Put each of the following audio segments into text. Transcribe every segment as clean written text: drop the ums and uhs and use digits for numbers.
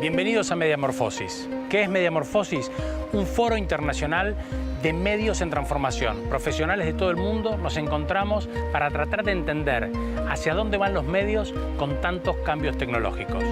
Bienvenidos a MediaMorfosis. ¿Qué es MediaMorfosis? Un foro internacional de medios en transformación. Profesionales de todo el mundo nos encontramos para tratar de entender hacia dónde van los medios con tantos cambios tecnológicos.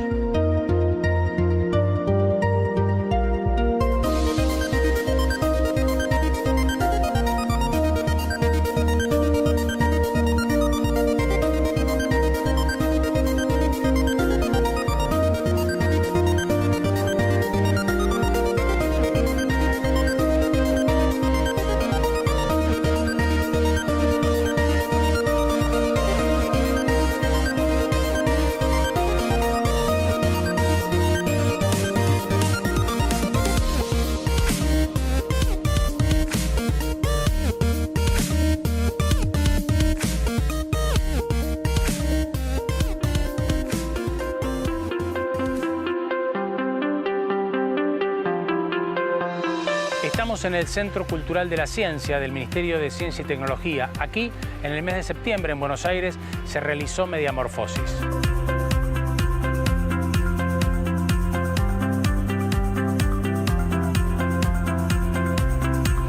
Estamos en el Centro Cultural de la Ciencia del Ministerio de Ciencia y Tecnología. Aquí, en el mes de septiembre, en Buenos Aires, se realizó MediaMorfosis.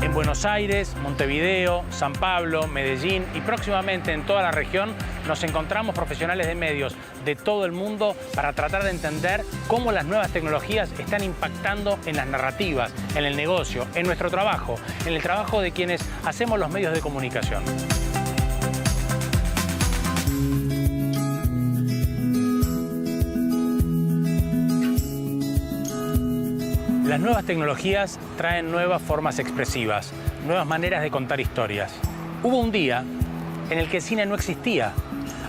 En Buenos Aires, Montevideo, San Pablo, Medellín y próximamente en toda la región nos encontramos profesionales de medios de todo el mundo para tratar de entender cómo las nuevas tecnologías están impactando en las narrativas, en el negocio, en nuestro trabajo, en el trabajo de quienes hacemos los medios de comunicación. Las nuevas tecnologías traen nuevas formas expresivas, nuevas maneras de contar historias. Hubo un día en el que el cine no existía,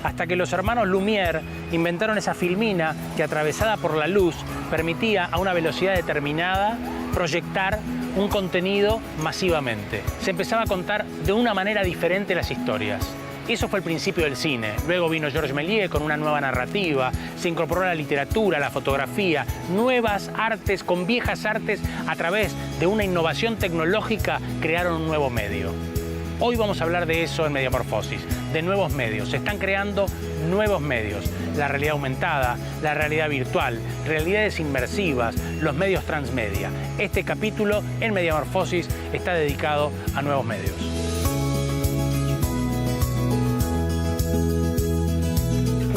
hasta que los hermanos Lumière inventaron esa filmina que, atravesada por la luz, permitía a una velocidad determinada proyectar un contenido masivamente. Se empezaba a contar de una manera diferente las historias. Eso fue el principio del cine. Luego vino Georges Méliès con una nueva narrativa, se incorporó la literatura, la fotografía, nuevas artes con viejas artes a través de una innovación tecnológica crearon un nuevo medio. Hoy vamos a hablar de eso en MediaMorfosis, de nuevos medios. Se están creando nuevos medios. La realidad aumentada, la realidad virtual, realidades inmersivas, los medios transmedia. Este capítulo en MediaMorfosis está dedicado a nuevos medios.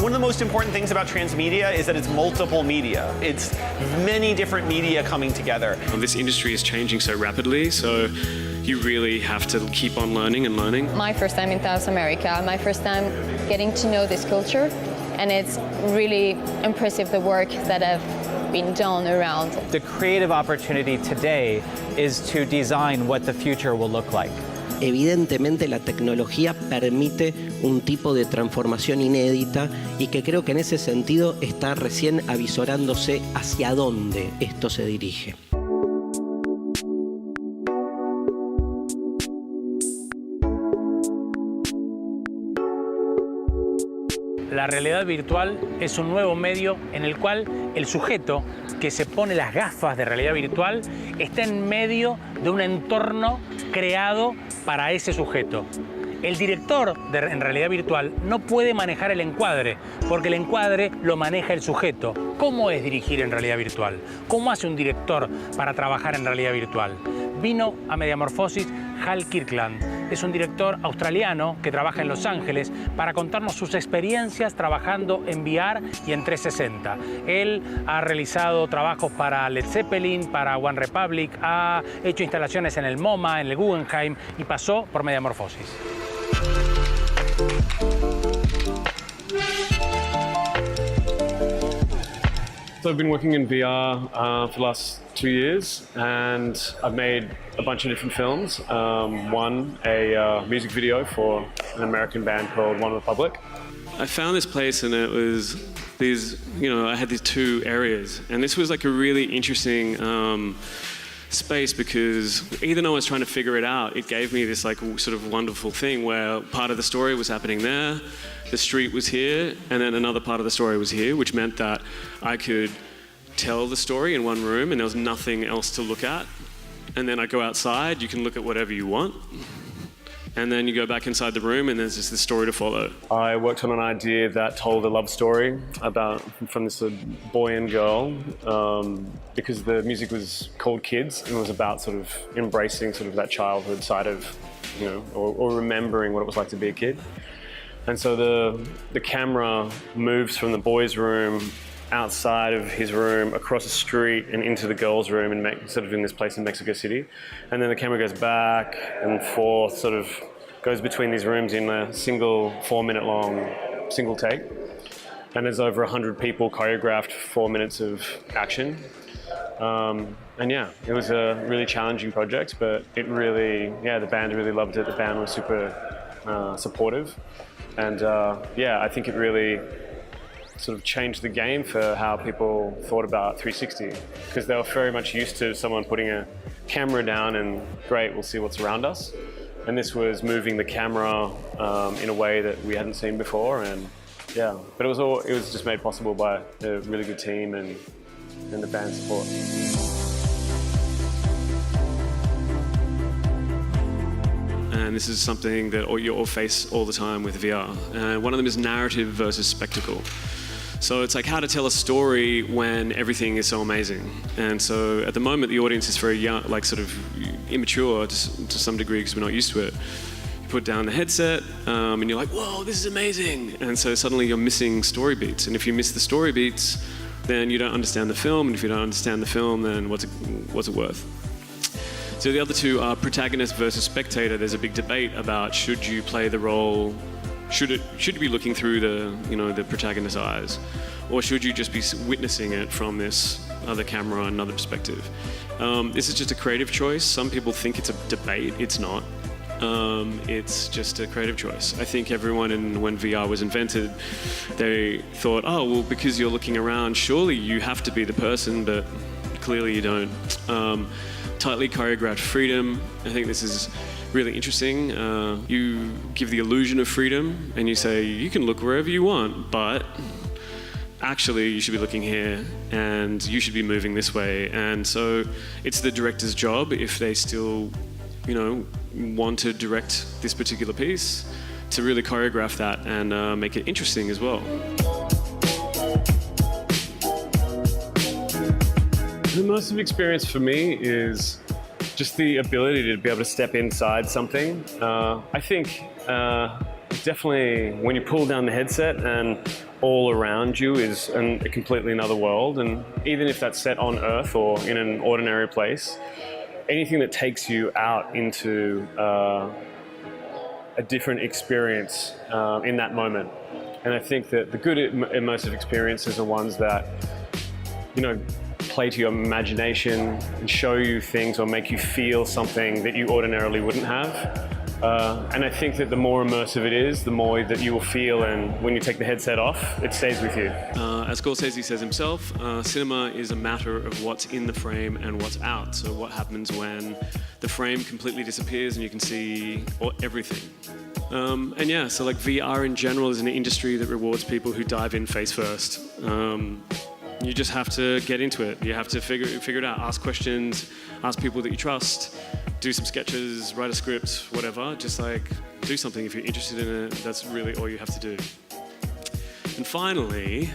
One of the most important things about transmedia is that it's multiple media. It's many different media coming together. This industry is changing so rapidly, so you really have to keep on learning and learning. My first time in South America, my first time getting to know this culture, and it's really impressive the work that have been done around. The creative opportunity today is to design what the future will look like. Evidentemente la tecnología permite un tipo de transformación inédita y que creo que en ese sentido está recién avisorándose hacia dónde esto se dirige. La realidad virtual es un nuevo medio en el cual el sujeto que se pone las gafas de realidad virtual está en medio de un entorno creado para ese sujeto. El director en realidad virtual no puede manejar el encuadre, porque el encuadre lo maneja el sujeto. ¿Cómo es dirigir en realidad virtual? ¿Cómo hace un director para trabajar en realidad virtual? Vino a MediaMorfosis Hal Kirkland. Es un director australiano que trabaja en Los Ángeles para contarnos sus experiencias trabajando en VR y en 360. Él ha realizado trabajos para Led Zeppelin, para One Republic, ha hecho instalaciones en el MoMA, en el Guggenheim y pasó por MediaMorfosis. So I've been working in VR for the last 2 years, and I've made a bunch of different films. One, a music video for an American band called One Republic. I found this place, and it was these, I had these two areas, and this was like a really interesting space because even though I was trying to figure it out, it gave me this like sort of wonderful thing where part of the story was happening there, the street was here, and then another part of the story was here, which meant that I could tell the story in one room and there was nothing else to look at. And then I go outside, you can look at whatever you want. and then you go back inside the room and there's just this story to follow. I worked on an idea that told a love story from this boy and girl, because the music was called Kids and was about sort of embracing sort of that childhood side of, you know, or remembering what it was like to be a kid. And so the camera moves from the boy's room outside of his room, across the street and into the girl's room, and sort of in this place in Mexico City. And then the camera goes back and forth, sort of goes between these rooms in a single 4-minute long single take. And there's over 100 people choreographed 4 minutes of action. And yeah, it was a really challenging project, but it really, the band really loved it. The band was super supportive. And yeah, I think it really sort of changed the game for how people thought about 360, because they were very much used to someone putting a camera down and great, we'll see what's around us. And this was moving the camera in a way that we hadn't seen before, and yeah, but it was just made possible by a really good team and the band support. And this is something that you all face all the time with VR. One of them is narrative versus spectacle. So it's like how to tell a story when everything is so amazing. And so at the moment, the audience is very young, like sort of immature to some degree because we're not used to it. You put down the headset and you're like, whoa, this is amazing. And so suddenly you're missing story beats. And if you miss the story beats, then you don't understand the film. And if you don't understand the film, then what's it worth? So the other two are protagonist versus spectator. There's a big debate about should you play the role, should you be looking through the protagonist's eyes, or should you just be witnessing it from this other camera, another perspective? This is just a creative choice. Some people think it's a debate. It's not. It's just a creative choice. I think everyone, when VR was invented, they thought, oh, well, because you're looking around, surely you have to be the person, but clearly you don't. Tightly choreographed freedom. I think this is really interesting. You give the illusion of freedom and you say, you can look wherever you want, but actually you should be looking here and you should be moving this way. And so it's the director's job, if they still, want to direct this particular piece, to really choreograph that and make it interesting as well. The immersive experience for me is just the ability to be able to step inside something. I think definitely when you pull down the headset and all around you is a completely another world, and even if that's set on Earth or in an ordinary place, anything that takes you out into a different experience in that moment. And I think that the good immersive experiences are ones that, play to your imagination and show you things or make you feel something that you ordinarily wouldn't have. And I think that the more immersive it is, the more that you will feel, and when you take the headset off, it stays with you. As Scorsese says himself, cinema is a matter of what's in the frame and what's out. So what happens when the frame completely disappears and you can see everything. And yeah, so like VR in general is an industry that rewards people who dive in face first. You just have to get into it. You have to figure it out. Ask questions, ask people that you trust, do some sketches, write a script, whatever. Just like do something if you're interested in it. That's really all you have to do. And finally,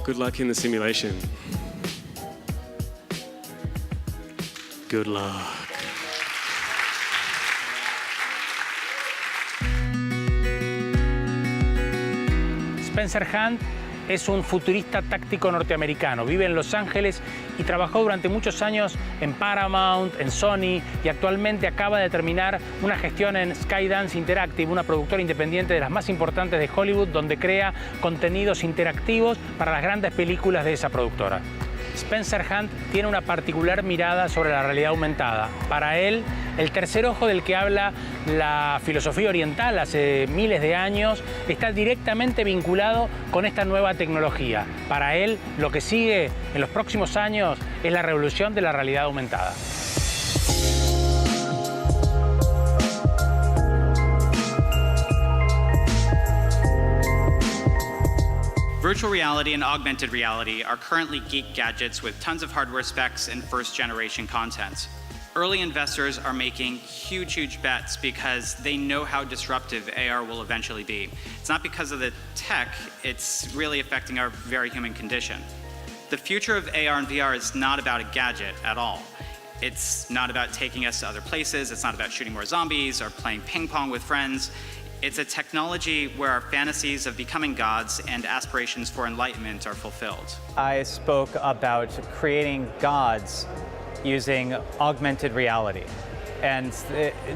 good luck in the simulation. Good luck. Spencer Hunt es un futurista táctico norteamericano. Vive en Los Ángeles y trabajó durante muchos años en Paramount, en Sony, y actualmente acaba de terminar una gestión en Skydance Interactive, una productora independiente de las más importantes de Hollywood, donde crea contenidos interactivos para las grandes películas de esa productora. Spencer Hunt tiene una particular mirada sobre la realidad aumentada. Para él, el tercer ojo del que habla la filosofía oriental hace miles de años está directamente vinculado con esta nueva tecnología. Para él, lo que sigue en los próximos años es la revolución de la realidad aumentada. Virtual reality and augmented reality are currently geek gadgets with tons of hardware specs and first-generation content. Early investors are making huge bets because they know how disruptive AR will eventually be. It's not because of the tech, it's really affecting our very human condition. The future of AR and VR is not about a gadget at all. It's not about taking us to other places, it's not about shooting more zombies or playing ping pong with friends. It's a technology where our fantasies of becoming gods and aspirations for enlightenment are fulfilled. I spoke about creating gods using augmented reality. And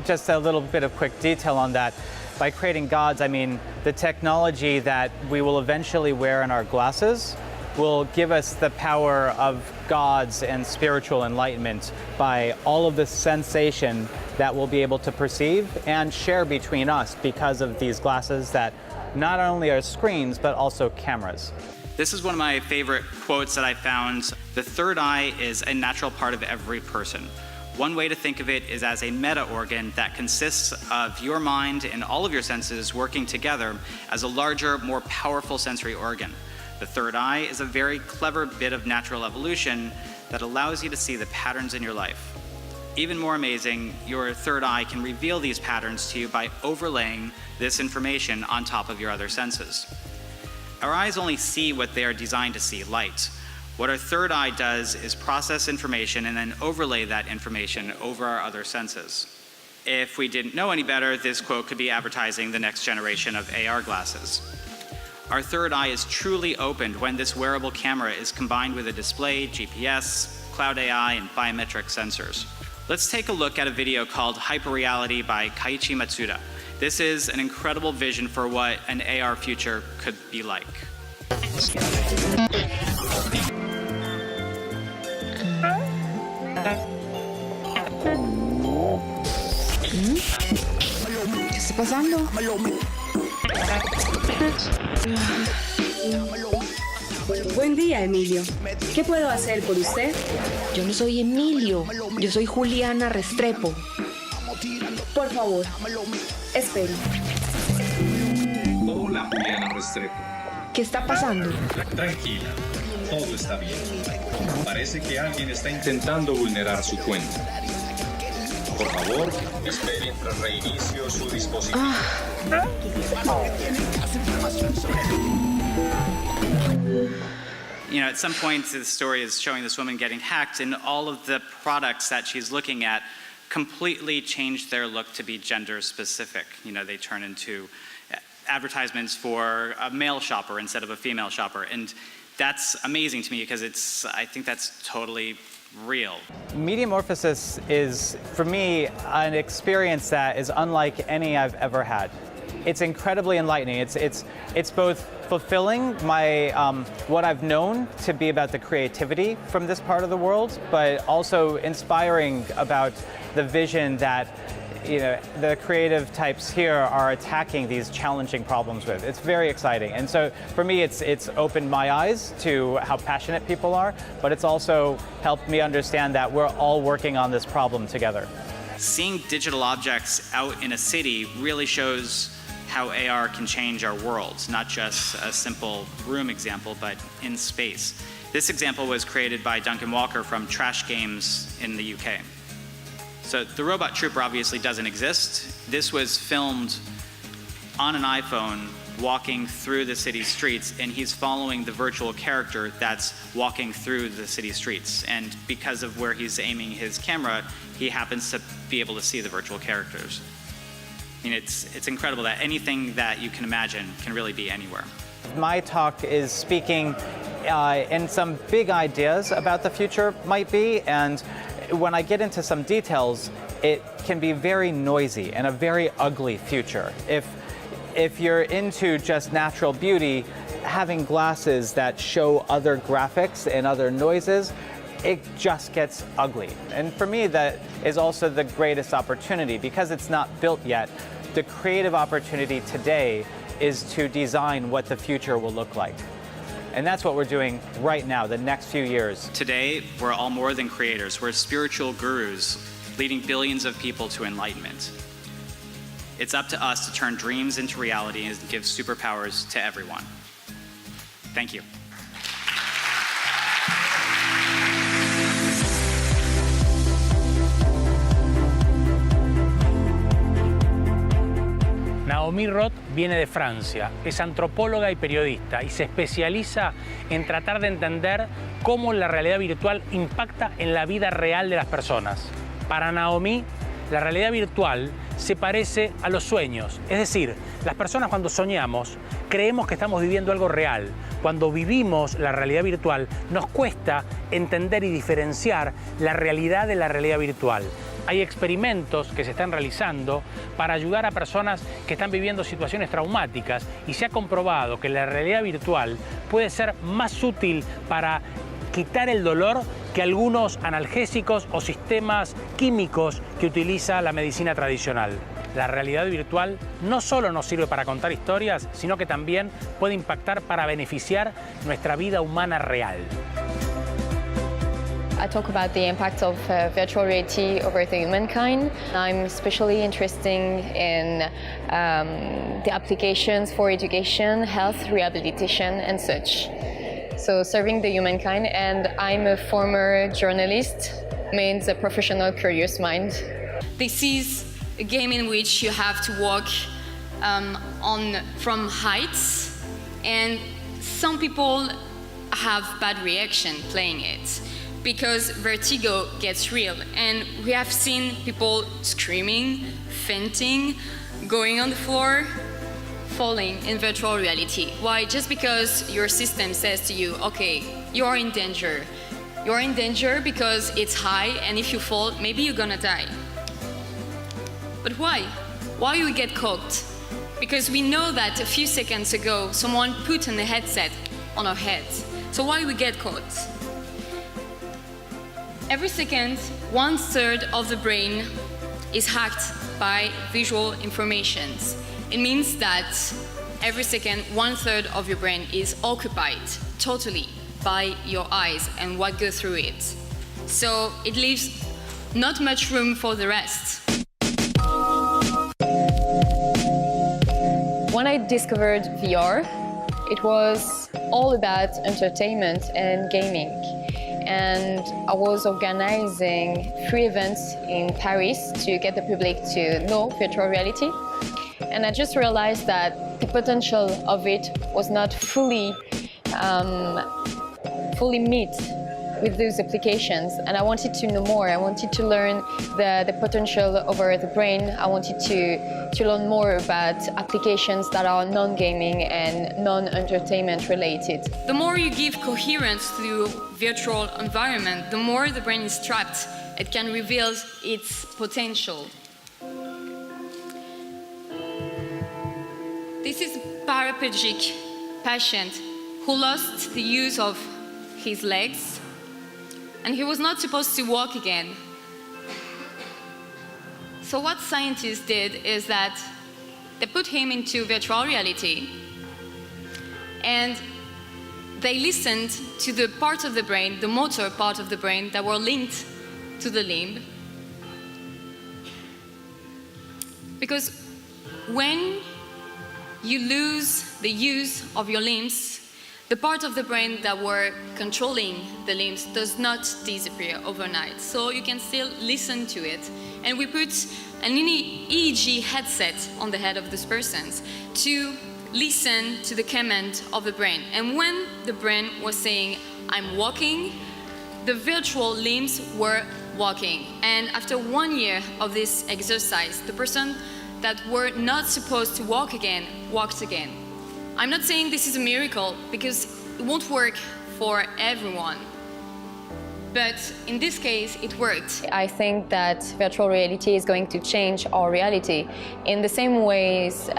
just a little bit of quick detail on that. By creating gods, I mean the technology that we will eventually wear in our glasses will give us the power of gods and spiritual enlightenment by all of the sensation that we'll be able to perceive and share between us because of these glasses that not only are screens, but also cameras. This is one of my favorite quotes that I found. The third eye is a natural part of every person. One way to think of it is as a meta-organ that consists of your mind and all of your senses working together as a larger, more powerful sensory organ. The third eye is a very clever bit of natural evolution that allows you to see the patterns in your life. Even more amazing, your third eye can reveal these patterns to you by overlaying this information on top of your other senses. Our eyes only see what they are designed to see, light. What our third eye does is process information and then overlay that information over our other senses. If we didn't know any better, this quote could be advertising the next generation of AR glasses. Our third eye is truly opened when this wearable camera is combined with a display, GPS, cloud AI, and biometric sensors. Let's take a look at a video called Hyperreality by Keiichi Matsuda. This is an incredible vision for what an AR future could be like. ¿Qué está pasando? Buen día, Emilio. ¿Qué puedo hacer por usted? Yo no soy Emilio, yo soy Juliana Restrepo. Por favor, espere. Hola, Juliana Restrepo. ¿Qué está pasando? Tranquila, todo está bien. Parece que alguien está intentando vulnerar su cuenta. Por favor, espere mientras reinicio su dispositivo. You know, at some point the story is showing this woman getting hacked, and all of the products that she's looking at completely change their look to be gender specific. You know, they turn into advertisements for a male shopper instead of a female shopper. And that's amazing to me because I think that's totally real. MediaMorfosis is, for me, an experience that is unlike any I've ever had. It's incredibly enlightening. It's both fulfilling my what I've known to be about the creativity from this part of the world, but also inspiring about the vision that the creative types here are attacking these challenging problems with. It's very exciting. And so for me, it's opened my eyes to how passionate people are, but it's also helped me understand that we're all working on this problem together. Seeing digital objects out in a city really shows how AR can change our world, not just a simple room example, but in space. This example was created by Duncan Walker from Trash Games in the UK. So the robot trooper obviously doesn't exist. This was filmed on an iPhone walking through the city streets, and he's following the virtual character that's walking through the city streets. And because of where he's aiming his camera, he happens to be able to see the virtual characters. I mean, it's incredible that anything that you can imagine can really be anywhere. My talk is speaking in some big ideas about the future might be, and when I get into some details, it can be very noisy and a very ugly future. If you're into just natural beauty, having glasses that show other graphics and other noises, it just gets ugly. And for me, that is also the greatest opportunity. Because it's not built yet, the creative opportunity today is to design what the future will look like. And that's what we're doing right now, the next few years. Today, we're all more than creators. We're spiritual gurus leading billions of people to enlightenment. It's up to us to turn dreams into reality and give superpowers to everyone. Thank you. Naomi Roth viene de Francia, es antropóloga y periodista y se especializa en tratar de entender cómo la realidad virtual impacta en la vida real de las personas. Para Naomi, la realidad virtual se parece a los sueños, es decir, las personas cuando soñamos creemos que estamos viviendo algo real. Cuando vivimos la realidad virtual nos cuesta entender y diferenciar la realidad de la realidad virtual. Hay experimentos que se están realizando para ayudar a personas que están viviendo situaciones traumáticas y se ha comprobado que la realidad virtual puede ser más útil para quitar el dolor que algunos analgésicos o sistemas químicos que utiliza la medicina tradicional. La realidad virtual no solo nos sirve para contar historias, sino que también puede impactar para beneficiar nuestra vida humana real. I talk about the impact of virtual reality over the humankind. I'm especially interested in the applications for education, health, rehabilitation, and such. So serving the humankind, and I'm a former journalist, means a professional curious mind. This is a game in which you have to walk from heights, and some people have bad reaction playing it because vertigo gets real, and we have seen people screaming, fainting, going on the floor, falling in virtual reality. Why? Just because your system says to you, okay, you're in danger. You're in danger because it's high, and if you fall, maybe you're gonna die. But why? Why we get caught? Because we know that a few seconds ago, someone put a headset on our heads. So why we get caught? Every second, 1/3 of the brain is hacked by visual informations. It means that every second, 1/3 of your brain is occupied totally by your eyes and what goes through it. So it leaves not much room for the rest. When I discovered VR, it was all about entertainment and gaming. And I was organizing 3 events in Paris to get the public to know virtual reality. And I just realized that the potential of it was not fully met with those applications, and I wanted to know more. I wanted to learn the potential over the brain. I wanted to learn more about applications that are non-gaming and non-entertainment related. The more you give coherence to virtual environment, the more the brain is trapped. It can reveal its potential. This is a paraplegic patient who lost the use of his legs, and he was not supposed to walk again. So what scientists did is that they put him into virtual reality, and they listened to the part of the brain, the motor part of the brain, that were linked to the limb. Because when you lose the use of your limbs, the part of the brain that were controlling the limbs does not disappear overnight. So you can still listen to it. And we put an EEG headset on the head of this person to listen to the command of the brain. And when the brain was saying, I'm walking, the virtual limbs were walking. And after 1 year of this exercise, the person that were not supposed to walk again, walked again. I'm not saying this is a miracle, because it won't work for everyone. But in this case, it worked. I think that virtual reality is going to change our reality in the same ways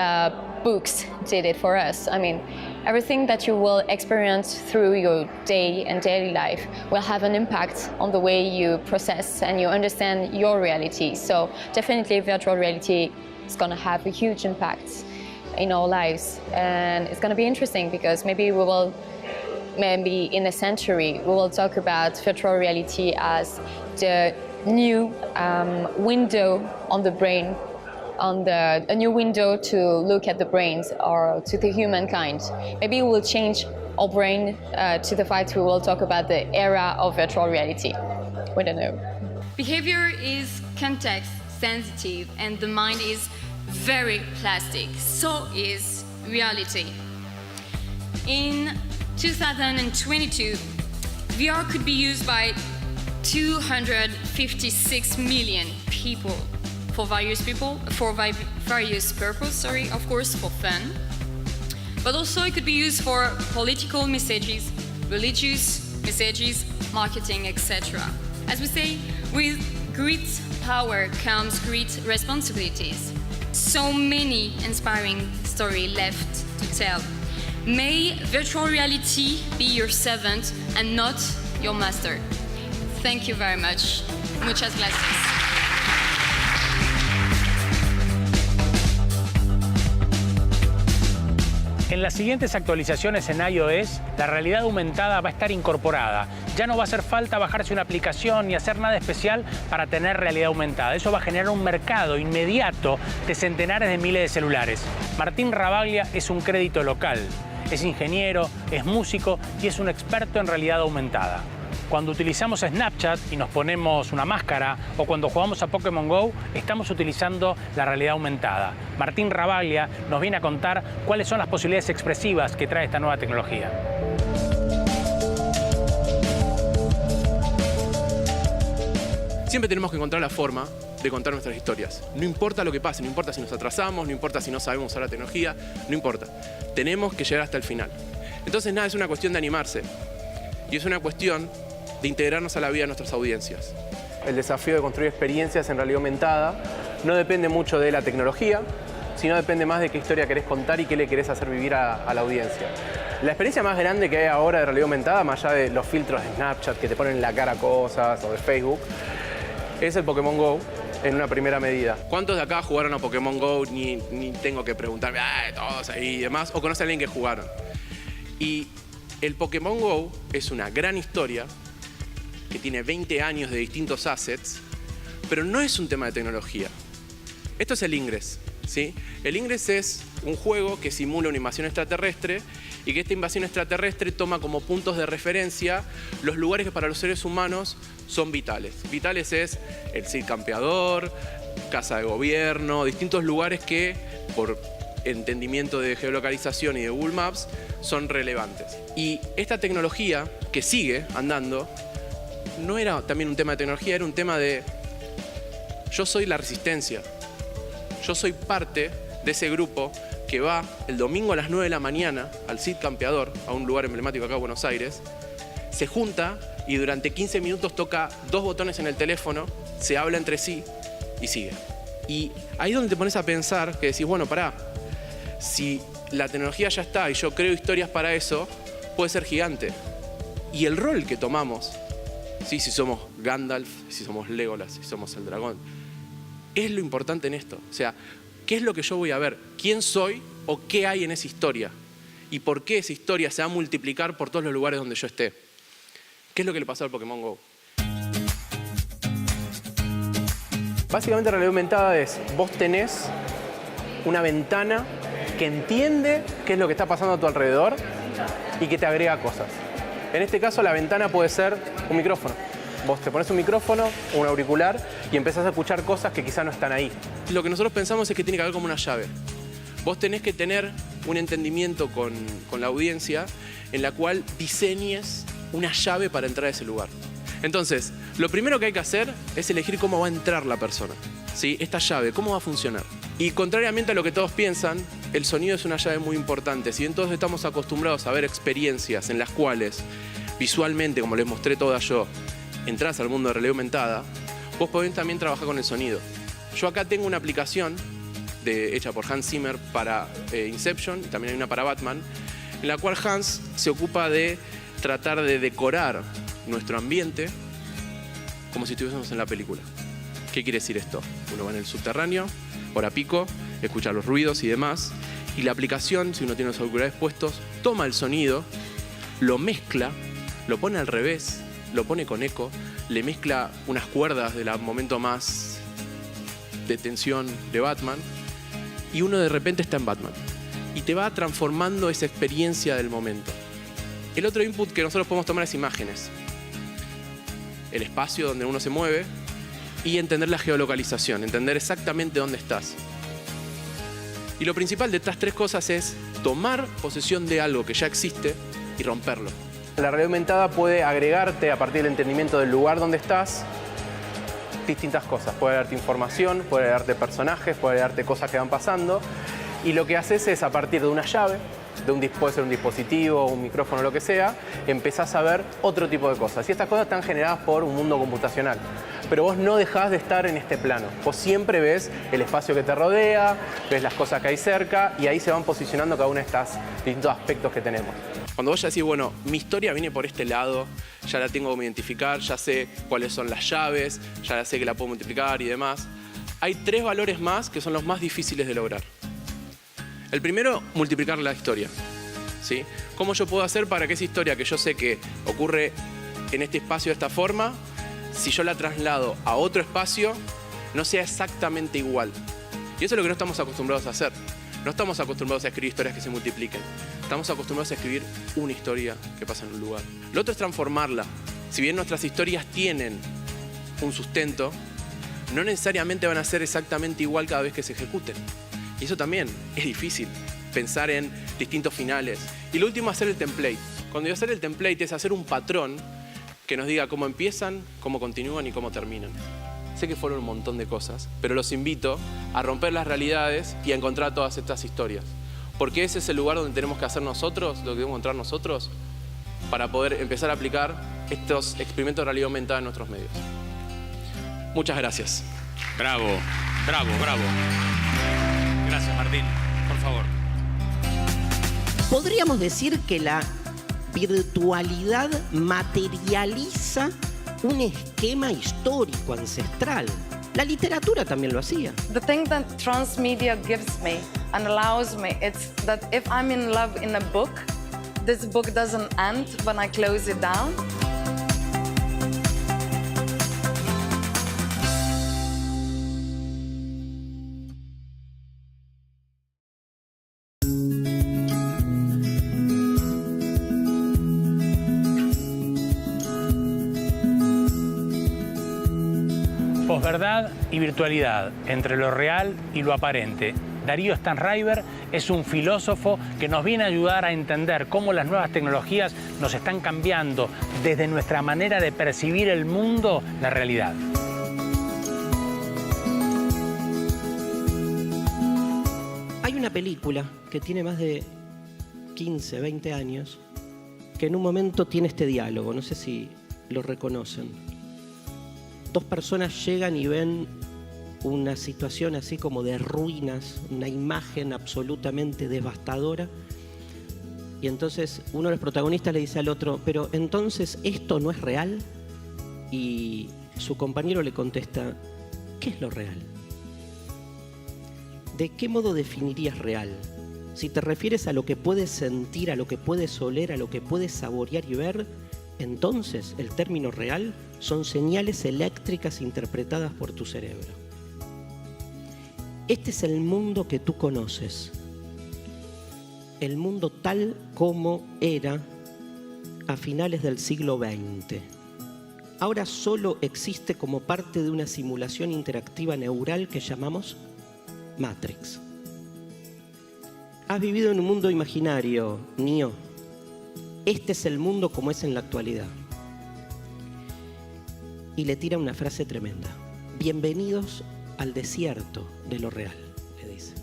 books did it for us. I mean, everything that you will experience through your day and daily life will have an impact on the way you process and you understand your reality. So definitely virtual reality is going to have a huge impact in our lives, and it's going to be interesting because maybe in a century we will talk about virtual reality as the new window on the brain, a new window to look at the brains or to the humankind. Maybe we will change our brain to the fact we will talk about the era of virtual reality. We don't know. Behavior is context sensitive, and the mind is very plastic. So is reality. In 2022, VR could be used by 256 million people for various purposes, of course, for fun. But also it could be used for political messages, religious messages, marketing, etc. As we say, with great power comes great responsibilities. So many inspiring stories left to tell. May virtual reality be your servant and not your master. Thank you very much. Muchas gracias. En las siguientes actualizaciones en iOS, la realidad aumentada va a estar incorporada. Ya no va a hacer falta bajarse una aplicación ni hacer nada especial para tener realidad aumentada. Eso va a generar un mercado inmediato de centenares de miles de celulares. Martín Rabaglia es un crédito local. Es ingeniero, es músico y es un experto en realidad aumentada. Cuando utilizamos Snapchat y nos ponemos una máscara o cuando jugamos a Pokémon Go, estamos utilizando la realidad aumentada. Martín Rabaglia nos viene a contar cuáles son las posibilidades expresivas que trae esta nueva tecnología. Siempre tenemos que encontrar la forma de contar nuestras historias. No importa lo que pase, no importa si nos atrasamos, no importa si no sabemos usar la tecnología, no importa. Tenemos que llegar hasta el final. Entonces nada, es una cuestión de animarse. Y es una cuestión de integrarnos a la vida de nuestras audiencias. El desafío de construir experiencias en realidad aumentada no depende mucho de la tecnología, sino depende más de qué historia querés contar y qué le querés hacer vivir a la audiencia. La experiencia más grande que hay ahora de realidad aumentada, más allá de los filtros de Snapchat que te ponen en la cara cosas o de Facebook, es el Pokémon Go en una primera medida. ¿Cuántos de acá jugaron a Pokémon Go? Ni tengo que preguntarme, todos ahí y demás, o conoce a alguien que jugaron. Y el Pokémon Go es una gran historia que tiene 20 años de distintos assets, pero no es un tema de tecnología. Esto es el Ingress, ¿sí? El Ingress es un juego que simula una invasión extraterrestre y que esta invasión extraterrestre toma como puntos de referencia los lugares que para los seres humanos son vitales. Vitales es el Cid Campeador, Casa de Gobierno, distintos lugares que, por entendimiento de geolocalización y de Google Maps, son relevantes. Y esta tecnología que sigue andando no era también un tema de tecnología, era un tema de yo soy la resistencia, yo soy parte de ese grupo que va el domingo a las 9 de la mañana al Cid Campeador, a un lugar emblemático acá en Buenos Aires, se junta y durante 15 minutos toca 2 botones en el teléfono, se habla entre sí y sigue. Y ahí es donde te pones a pensar que decís, bueno, pará, si la tecnología ya está y yo creo historias para eso, puede ser gigante. Y el rol que tomamos, ¿sí? Si somos Gandalf, si somos Legolas, si somos el dragón, es lo importante en esto. O sea, ¿qué es lo que yo voy a ver? ¿Quién soy o qué hay en esa historia? ¿Y por qué esa historia se va a multiplicar por todos los lugares donde yo esté? ¿Qué es lo que le pasó al Pokémon Go? Básicamente, realidad aumentada es, vos tenés una ventana que entiende qué es lo que está pasando a tu alrededor y que te agrega cosas. En este caso, la ventana puede ser un micrófono. Vos te pones un micrófono, un auricular y empezás a escuchar cosas que quizá no están ahí. Lo que nosotros pensamos es que tiene que haber como una llave. Vos tenés que tener un entendimiento con la audiencia en la cual diseñes una llave para entrar a ese lugar. Entonces, lo primero que hay que hacer es elegir cómo va a entrar la persona, ¿sí? Esta llave, ¿cómo va a funcionar? Y contrariamente a lo que todos piensan, el sonido es una llave muy importante. Si bien todos estamos acostumbrados a ver experiencias en las cuales visualmente, como les mostré todas yo, entras al mundo de realidad aumentada, vos podés también trabajar con el sonido. Yo acá tengo una aplicación hecha por Hans Zimmer para Inception, también hay una para Batman, en la cual Hans se ocupa de tratar de decorar nuestro ambiente como si estuviésemos en la película. ¿Qué quiere decir esto? Uno va en el subterráneo, hora pico, escucha los ruidos y demás, y la aplicación, si uno tiene los auriculares puestos, toma el sonido, lo mezcla, lo pone al revés, lo pone con eco, le mezcla unas cuerdas del momento más de tensión de Batman, y uno de repente está en Batman. Y te va transformando esa experiencia del momento. El otro input que nosotros podemos tomar es imágenes. El espacio donde uno se mueve y entender la geolocalización, entender exactamente dónde estás. Y lo principal de estas tres cosas es tomar posesión de algo que ya existe y romperlo. La realidad aumentada puede agregarte, a partir del entendimiento del lugar donde estás, distintas cosas. Puede darte información, puede darte personajes, puede darte cosas que van pasando. Y lo que haces es, a partir de una llave, puede ser un dispositivo, un micrófono, lo que sea, empezás a ver otro tipo de cosas. Y estas cosas están generadas por un mundo computacional. Pero vos no dejás de estar en este plano. Vos siempre ves el espacio que te rodea, ves las cosas que hay cerca, y ahí se van posicionando cada uno de estos distintos aspectos que tenemos. Cuando vos ya decís, bueno, mi historia viene por este lado, ya la tengo como identificar, ya sé cuáles son las llaves, ya sé que la puedo multiplicar y demás, hay tres valores más que son los más difíciles de lograr. El primero, multiplicar la historia, ¿sí? ¿Cómo yo puedo hacer para que esa historia que yo sé que ocurre en este espacio de esta forma, si yo la traslado a otro espacio, no sea exactamente igual? Y eso es lo que no estamos acostumbrados a hacer. No estamos acostumbrados a escribir historias que se multipliquen. Estamos acostumbrados a escribir una historia que pasa en un lugar. Lo otro es transformarla. Si bien nuestras historias tienen un sustento, no necesariamente van a ser exactamente igual cada vez que se ejecuten. Y eso también es difícil, pensar en distintos finales. Y lo último, hacer el template. Cuando digo hacer el template es hacer un patrón que nos diga cómo empiezan, cómo continúan y cómo terminan. Sé que fueron un montón de cosas, pero los invito a romper las realidades y a encontrar todas estas historias. Porque ese es el lugar donde tenemos que hacer nosotros, lo que debemos encontrar nosotros, para poder empezar a aplicar estos experimentos de realidad aumentada en nuestros medios. Muchas gracias. Bravo, bravo, bravo. Gracias, Martín. Por favor. Podríamos decir que la virtualidad materializa un esquema histórico ancestral. La literatura también lo hacía. The thing that Transmedia gives me and allows me, it's that if I'm in love in a book, this book doesn't end when I close it down. Posverdad y virtualidad, entre lo real y lo aparente. Dario Sztanjnrajber es un filósofo que nos viene a ayudar a entender cómo las nuevas tecnologías nos están cambiando desde nuestra manera de percibir el mundo, la realidad. Hay una película que tiene más de 15, 20 años, que en un momento tiene este diálogo, no sé si lo reconocen. Dos personas llegan y ven una situación así como de ruinas, una imagen absolutamente devastadora. Y entonces uno de los protagonistas le dice al otro, pero entonces ¿esto no es real? Y su compañero le contesta, ¿qué es lo real? ¿De qué modo definirías real? Si te refieres a lo que puedes sentir, a lo que puedes oler, a lo que puedes saborear y ver, entonces el término real son señales eléctricas interpretadas por tu cerebro. Este es el mundo que tú conoces. El mundo tal como era a finales del siglo XX. Ahora solo existe como parte de una simulación interactiva neural que llamamos Matrix. Has vivido en un mundo imaginario, Neo. Este es el mundo como es en la actualidad. Y le tira una frase tremenda. Bienvenidos al desierto de lo real, le dice.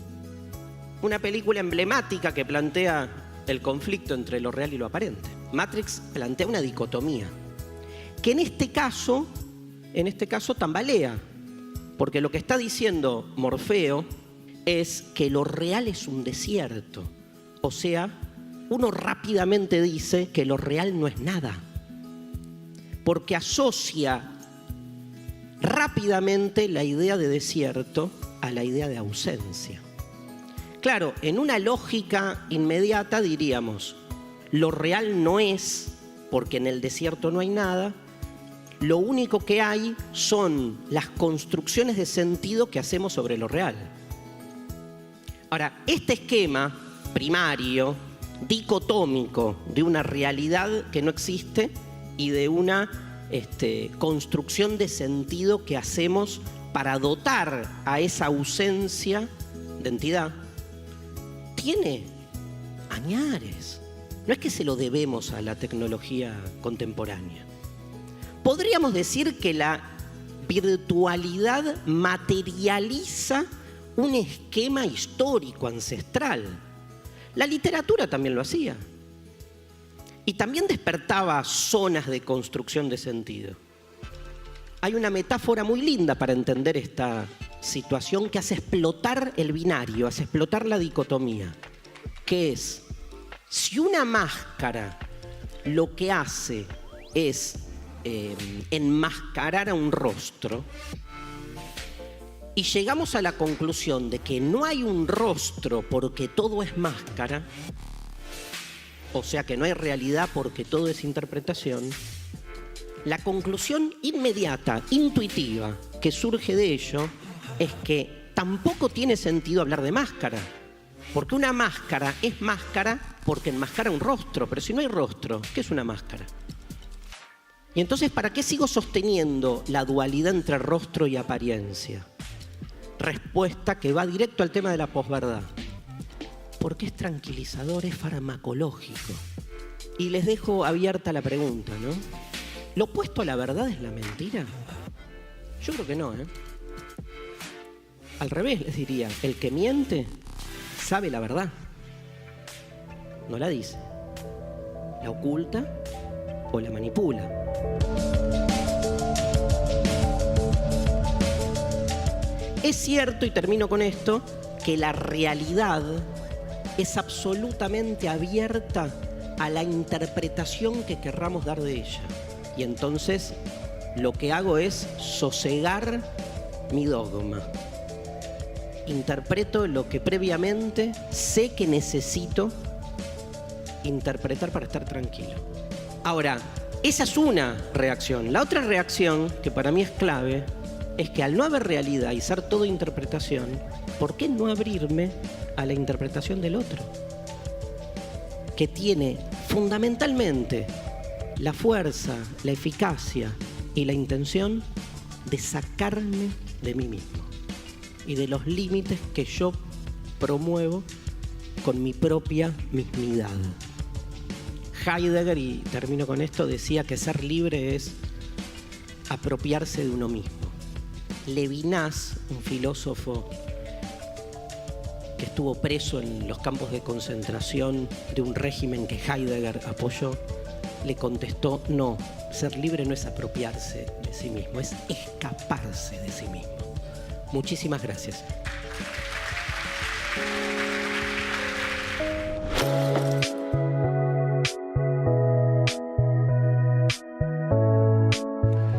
Una película emblemática que plantea el conflicto entre lo real y lo aparente. Matrix plantea una dicotomía, que en este caso tambalea, porque lo que está diciendo Morfeo es que lo real es un desierto. O sea, uno rápidamente dice que lo real no es nada, porque asocia rápidamente la idea de desierto a la idea de ausencia. Claro, en una lógica inmediata diríamos, lo real no es, porque en el desierto no hay nada, lo único que hay son las construcciones de sentido que hacemos sobre lo real. Ahora, este esquema primario, dicotómico, de una realidad que no existe y de una construcción de sentido que hacemos para dotar a esa ausencia de entidad, tiene añares. No es que se lo debemos a la tecnología contemporánea. Podríamos decir que la virtualidad materializa un esquema histórico ancestral. La literatura también lo hacía. Y también despertaba zonas de construcción de sentido. Hay una metáfora muy linda para entender esta situación que hace explotar el binario, hace explotar la dicotomía, que es, si una máscara lo que hace es enmascarar a un rostro, y llegamos a la conclusión de que no hay un rostro porque todo es máscara, o sea que no hay realidad porque todo es interpretación, la conclusión inmediata, intuitiva, que surge de ello es que tampoco tiene sentido hablar de máscara, porque una máscara es máscara porque enmascara un rostro, pero si no hay rostro, ¿qué es una máscara? Y entonces, ¿para qué sigo sosteniendo la dualidad entre rostro y apariencia? Respuesta que va directo al tema de la posverdad. Porque es tranquilizador, es farmacológico. Y les dejo abierta la pregunta, ¿no? ¿Lo opuesto a la verdad es la mentira? Yo creo que no, ¿eh? Al revés, les diría, el que miente sabe la verdad. No la dice. La oculta o la manipula. Es cierto, y termino con esto, que la realidad es absolutamente abierta a la interpretación que querramos dar de ella. Y entonces lo que hago es sosegar mi dogma. Interpreto lo que previamente sé que necesito interpretar para estar tranquilo. Ahora, esa es una reacción. La otra reacción, que para mí es clave, es que al no haber realidad y ser todo interpretación, ¿por qué no abrirme a la interpretación del otro? Que tiene fundamentalmente la fuerza, la eficacia y la intención de sacarme de mí mismo y de los límites que yo promuevo con mi propia mismidad. Heidegger, y termino con esto, decía que ser libre es apropiarse de uno mismo. Levinas, un filósofo que estuvo preso en los campos de concentración de un régimen que Heidegger apoyó, le contestó: no, ser libre no es apropiarse de sí mismo, es escaparse de sí mismo. Muchísimas gracias.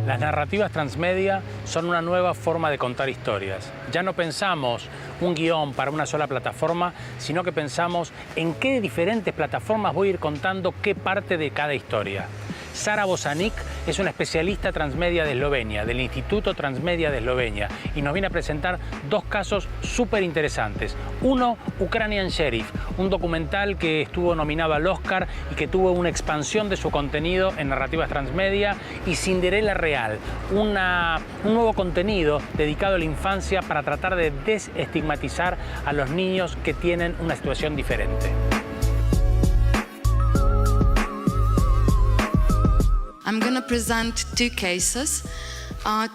Las narrativas transmedia son una nueva forma de contar historias. Ya no pensamos un guión para una sola plataforma, sino que pensamos en qué diferentes plataformas voy a ir contando qué parte de cada historia. Sara Bosanic es una especialista transmedia de Eslovenia, del Instituto Transmedia de Eslovenia, y nos viene a presentar dos casos súper interesantes. Uno, Ukrainian Sheriff, un documental que estuvo nominado al Oscar y que tuvo una expansión de su contenido en narrativas transmedia, y Cinderella Real, un nuevo contenido dedicado a la infancia para tratar de desestigmatizar a los niños que tienen una situación diferente. I'm going to present two cases,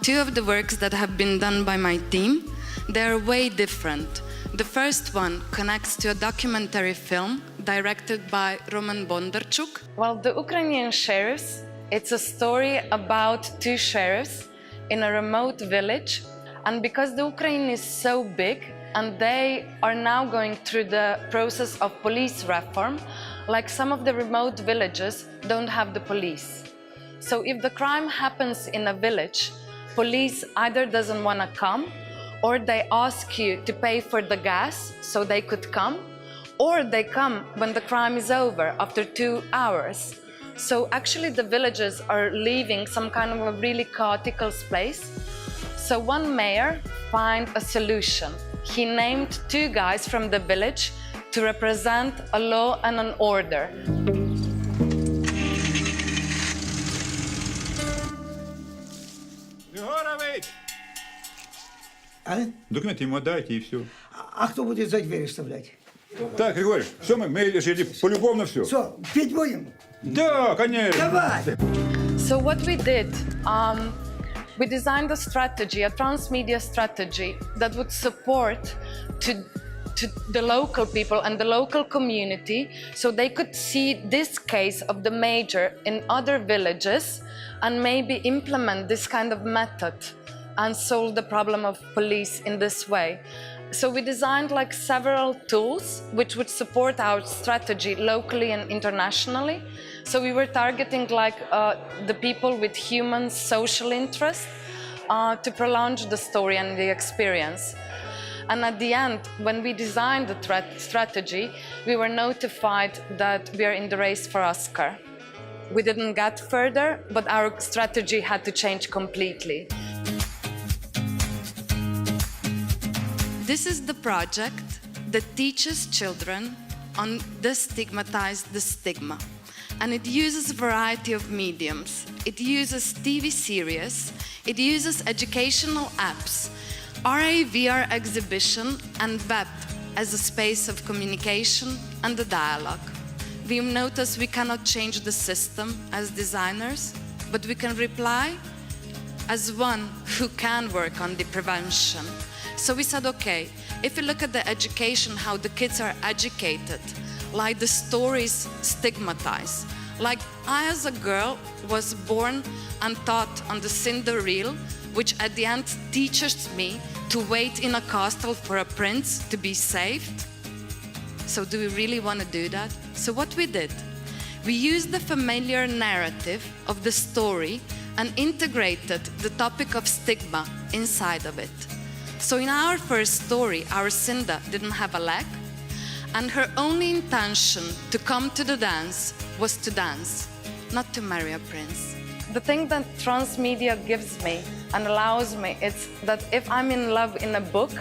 two of the works that have been done by my team. They're way different. The first one connects to a documentary film directed by Roman Bondarchuk. Well, the Ukrainian sheriffs, it's a story about two sheriffs in a remote village. And because the Ukraine is so big and they are now going through the process of police reform, like some of the remote villages don't have the police. So if the crime happens in a village, police either doesn't want to come, or they ask you to pay for the gas so they could come, or they come when the crime is over after 2 hours. So actually the villagers are leaving some kind of a really chaotic place. So one mayor found a solution. He named two guys from the village to represent a law and an order. Документы ему отдайте и все. А кто будет за дверь вставлять? Так, Григорий, все, мы среди полюбовно все. Что, петь будем? Да, конечно. Давай! So what we did, we designed a strategy, a transmedia strategy that would support to the local people and the local community so they could see this case of the major in other villages and maybe implement this kind of method and solve the problem of police in this way. So we designed like several tools which would support our strategy locally and internationally. So we were targeting like the people with human social interest to prolong the story and the experience. And at the end, when we designed the strategy, we were notified that we are in the race for Oscar. We didn't get further, but our strategy had to change completely. This is the project that teaches children on destigmatize the stigma. And it uses a variety of mediums. It uses TV series, it uses educational apps, RA/VR exhibition and web as a space of communication and a dialogue. We notice we cannot change the system as designers, but we can reply as one who can work on the prevention. So we said, okay, if you look at the education, how the kids are educated, like the stories stigmatize. Like I as a girl was born and taught on the Cinderella, which at the end teaches me to wait in a castle for a prince to be saved. So do we really want to do that? So what we did, we used the familiar narrative of the story and integrated the topic of stigma inside of it. So in our first story, our Cinda didn't have a leg, and her only intention to come to the dance was to dance, not to marry a prince. The thing that transmedia gives me and allows me is that if I'm in love in a book,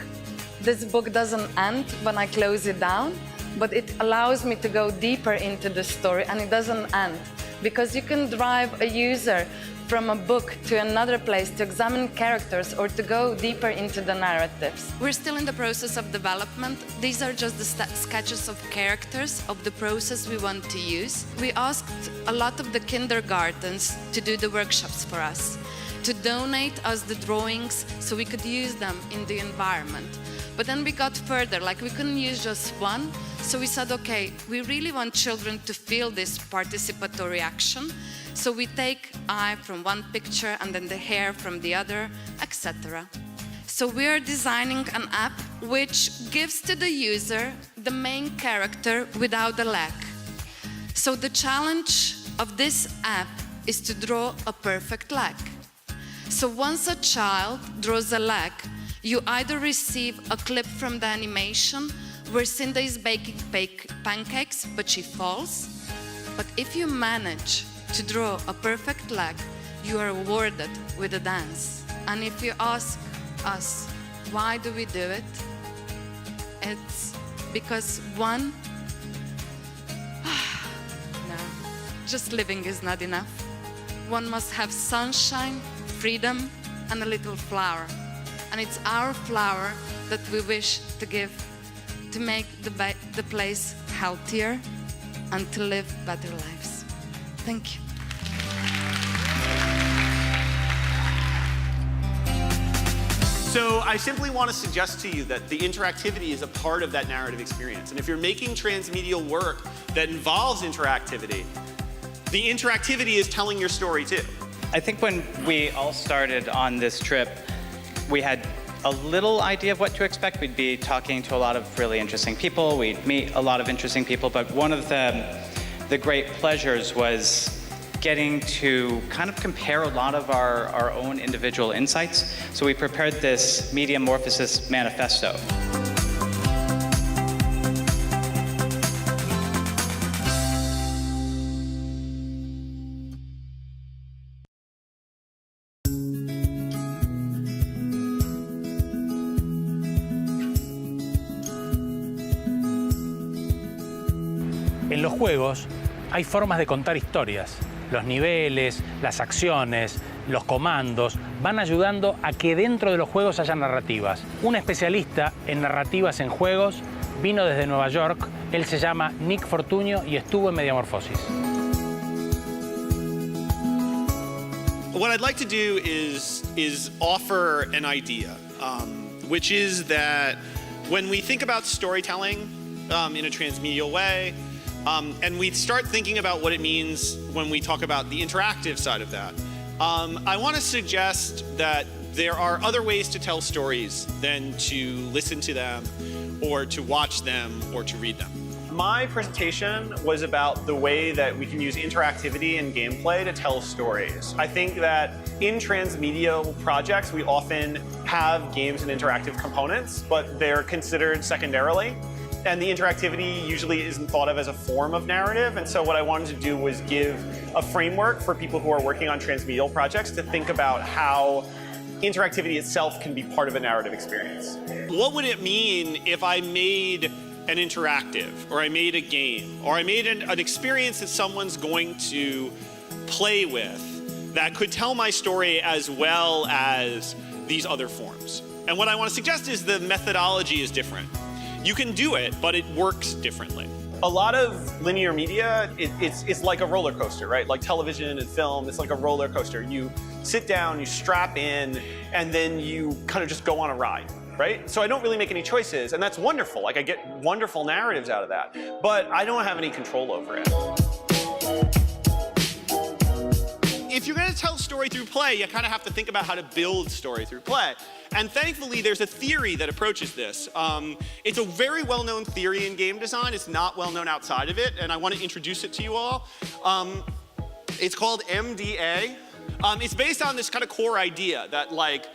this book doesn't end when I close it down, but it allows me to go deeper into the story, and it doesn't end. Because you can drive a user from a book to another place to examine characters or to go deeper into the narratives. We're still in the process of development. These are just the sketches of characters of the process we want to use. We asked a lot of the kindergartens to do the workshops for us, to donate us the drawings so we could use them in the environment. But then we got further, like we couldn't use just one, so we said, okay, we really want children to feel this participatory action. So we take eye from one picture and then the hair from the other, etc. So we are designing an app which gives to the user the main character without a leg. So the challenge of this app is to draw a perfect leg. So once a child draws a leg, you either receive a clip from the animation where Cinda is baking pancakes, but she falls. But if you manage to draw a perfect leg, you are awarded with a dance. And if you ask us, why do we do it? It's because one, no, just living is not enough. One must have sunshine, freedom, and a little flower. And it's our flower that we wish to give to make the place healthier and to live better lives. Thank you. So I simply want to suggest to you that the interactivity is a part of that narrative experience. And if you're making transmedial work that involves interactivity, the interactivity is telling your story too. I think when we all started on this trip, we had a little idea of what to expect. We'd be talking to a lot of really interesting people. We'd meet a lot of interesting people, but one of the great pleasures was getting to kind of compare a lot of our own individual insights. So we prepared this MediaMorfosis manifesto. En los juegos hay formas de contar historias. Los niveles, las acciones, los comandos van ayudando a que dentro de los juegos haya narrativas. Un especialista en narrativas en juegos Vino desde Nueva York, él se llama Nick Fortugno y estuvo en MediaMorfosis. What I'd like to do is offer an idea, which is that when we think about storytelling in a transmedial way, and we start thinking about what it means when we talk about the interactive side of that, I want to suggest that there are other ways to tell stories than to listen to them, or to watch them, or to read them. My presentation was about the way that we can use interactivity and gameplay to tell stories. I think that in transmedial projects, we often have games and interactive components, but they're considered secondarily. And the interactivity usually isn't thought of as a form of narrative. And so what I wanted to do was give a framework for people who are working on transmedial projects to think about how interactivity itself can be part of a narrative experience. What would it mean if I made an interactive, or I made a game, or I made an experience that someone's going to play with that could tell my story as well as these other forms? And what I want to suggest is the methodology is different. You can do it, but it works differently. A lot of linear media, it's like a roller coaster, right? Like television and film, it's like a roller coaster. You sit down, you strap in, and then you kind of just go on a ride, right? So I don't really make any choices, and that's wonderful. Like I get wonderful narratives out of that, but I don't have any control over it. If you're going to tell story through play, you kind of have to think about how to build story through play. And thankfully, there's a theory that approaches this. It's a very well-known theory in game design. It's not well-known outside of it, and I want to introduce it to you all. It's called MDA. It's based on this kind of core idea that, like,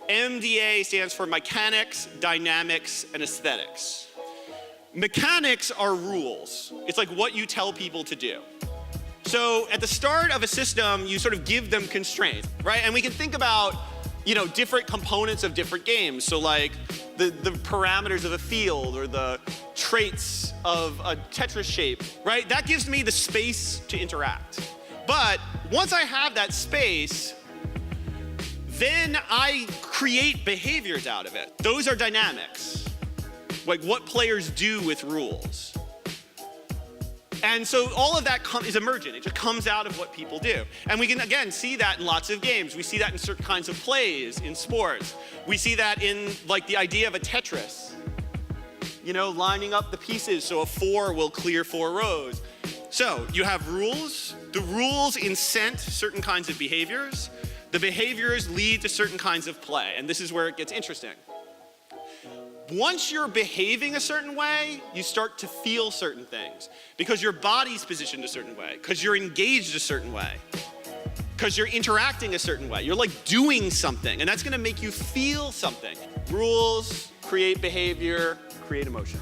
MDA stands for mechanics, dynamics, and aesthetics. Mechanics are rules. It's like what you tell people to do. So at the start of a system, you sort of give them constraints, right? And we can think about, you know, different components of different games. So like the parameters of a field, or the traits of a Tetris shape, right? That gives me the space to interact. But once I have that space, then I create behaviors out of it. Those are dynamics, like what players do with rules. And so all of that is emergent. It just comes out of what people do. And we can, again, see that in lots of games. We see that in certain kinds of plays, in sports. We see that in, like, the idea of a Tetris. You know, lining up the pieces so a 4 will clear 4 rows. So you have rules. The rules incent certain kinds of behaviors. The behaviors lead to certain kinds of play. And this is where it gets interesting. Once you're behaving a certain way, you start to feel certain things, because your body's positioned a certain way, because you're engaged a certain way, because you're interacting a certain way. You're like doing something, and that's going to make you feel something. Rules create behavior, create emotion.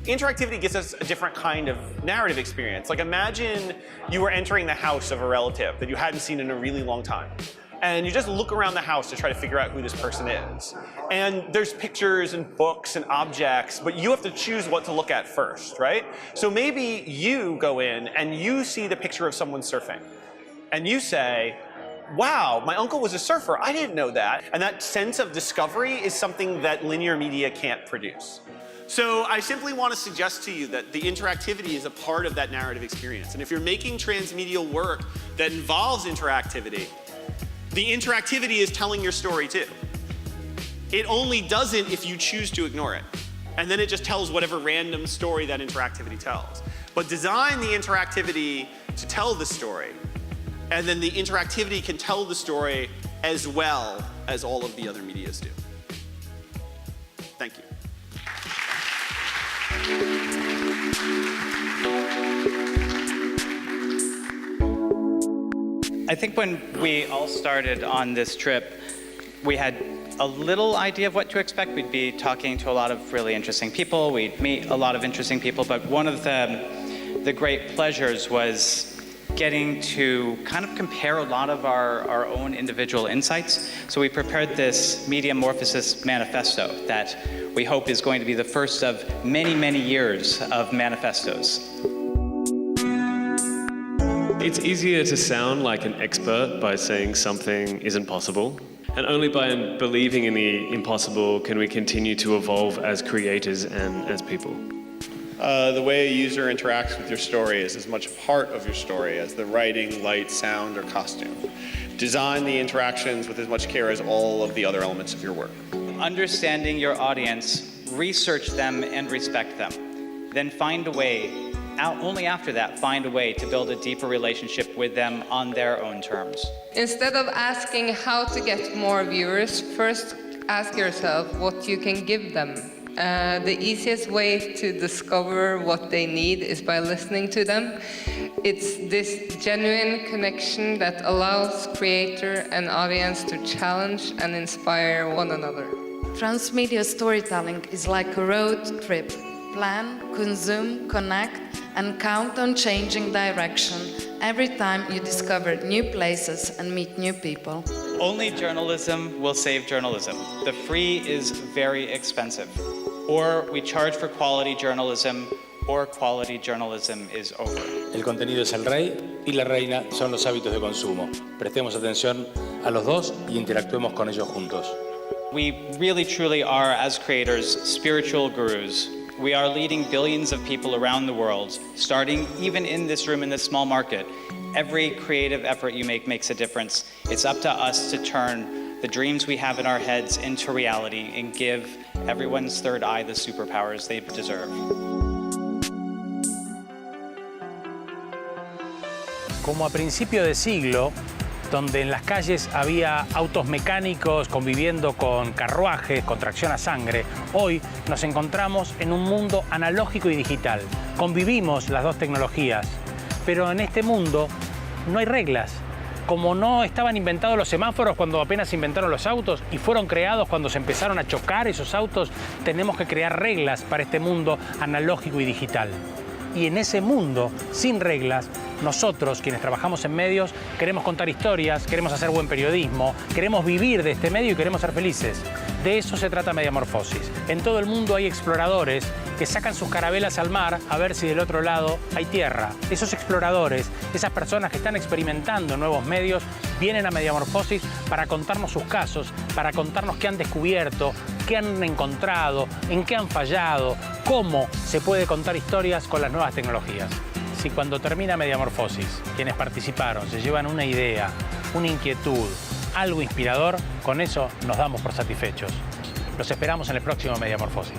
Interactivity gives us a different kind of narrative experience. Like, imagine you were entering the house of a relative that you hadn't seen in a really long time. And you just look around the house to try to figure out who this person is. And there's pictures and books and objects, but you have to choose what to look at first, right? So maybe you go in and you see the picture of someone surfing. And you say, wow, my uncle was a surfer. I didn't know that. And that sense of discovery is something that linear media can't produce. So I simply want to suggest to you that the interactivity is a part of that narrative experience. And if you're making transmedial work that involves interactivity, the interactivity is telling your story too. It only doesn't if you choose to ignore it. And then it just tells whatever random story that interactivity tells. But design the interactivity to tell the story. And then the interactivity can tell the story as well as all of the other medias do. Thank you. I think when we all started on this trip, we had a little idea of what to expect. We'd be talking to a lot of really interesting people. We'd meet a lot of interesting people. But one of the great pleasures was getting to kind of compare a lot of our own individual insights. So we prepared this MediaMorfosis manifesto that we hope is going to be the first of many, many years of manifestos. It's easier to sound like an expert by saying something isn't possible. And only by believing in the impossible can we continue to evolve as creators and as people. The way a user interacts with your story is as much a part of your story as the writing, light, sound, or costume. Design the interactions with as much care as all of the other elements of your work. Understanding your audience, research them and respect them. Then find a way, only after that, find a way to build a deeper relationship with them on their own terms. Instead of asking how to get more viewers, first ask yourself what you can give them. The easiest way to discover what they need is by listening to them. It's this genuine connection that allows creator and audience to challenge and inspire one another. Transmedia storytelling is like a road trip. Plan, consume, connect, and count on changing direction every time you discover new places and meet new people. Only journalism will save journalism. The free is very expensive. Or we charge for quality journalism, or quality journalism is over. El contenido es el rey y la reina son los hábitos de consumo. Prestemos atención a los dos y interactuemos con ellos juntos. We really truly are, as creators, spiritual gurus. We are leading billions of people around the world, starting even in this room in this small market. Every creative effort you make makes a difference. It's up to us to turn the dreams we have in our heads into reality and give everyone's third eye the superpowers they deserve. Como a principio de siglo, donde en las calles había autos mecánicos conviviendo con carruajes, con tracción a sangre, hoy nos encontramos en un mundo analógico y digital. Convivimos las dos tecnologías, pero en este mundo no hay reglas. Como no estaban inventados los semáforos cuando apenas se inventaron los autos y fueron creados cuando se empezaron a chocar esos autos, tenemos que crear reglas para este mundo analógico y digital. Y en ese mundo, sin reglas, nosotros, quienes trabajamos en medios, queremos contar historias, queremos hacer buen periodismo, queremos vivir de este medio y queremos ser felices. De eso se trata MediaMorfosis. En todo el mundo hay exploradores que sacan sus carabelas al mar a ver si del otro lado hay tierra. Esos exploradores, esas personas que están experimentando nuevos medios, vienen a MediaMorfosis para contarnos sus casos, para contarnos qué han descubierto, qué han encontrado, en qué han fallado, cómo se puede contar historias con las nuevas tecnologías. Si cuando termina MediaMorfosis, quienes participaron se llevan una idea, una inquietud, algo inspirador, con eso nos damos por satisfechos. Los esperamos en el próximo MediaMorfosis.